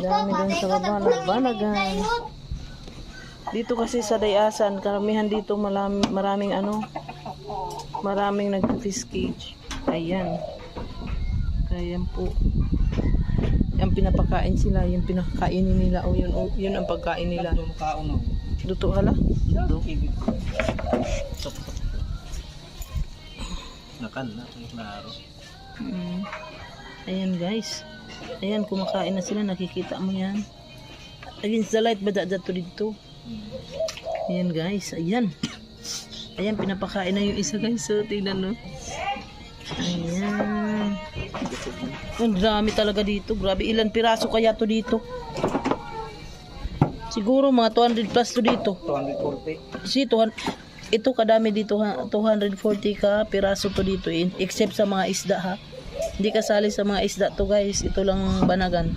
Dami doon sa baba, nagbanagan. Dito kasi sa Dayasan, karamihan dito maraming nag-fish cage. Ayan. Ayan po. Yung pinapakain sila, yung pinakainin nila, o yun ang pagkain nila. Duto hala? Nakan na, klaro. Ayan guys. Ayan, kumakain na sila, nakikita mo yan. Against the light, bada to dito. Ayan guys, ayan. Ayan, pinapakain na yung isa guys. So, tingnan no. Ayan. Ang dami talaga dito. Grabe, ilan piraso kaya to dito? Siguro mga 200 plus to dito. 240. Si 200. Ito kadami dito ha. 240 ka piraso to dito. Except sa mga isda ha. Hindi kasali sa mga isda to guys. Ito lang banagan.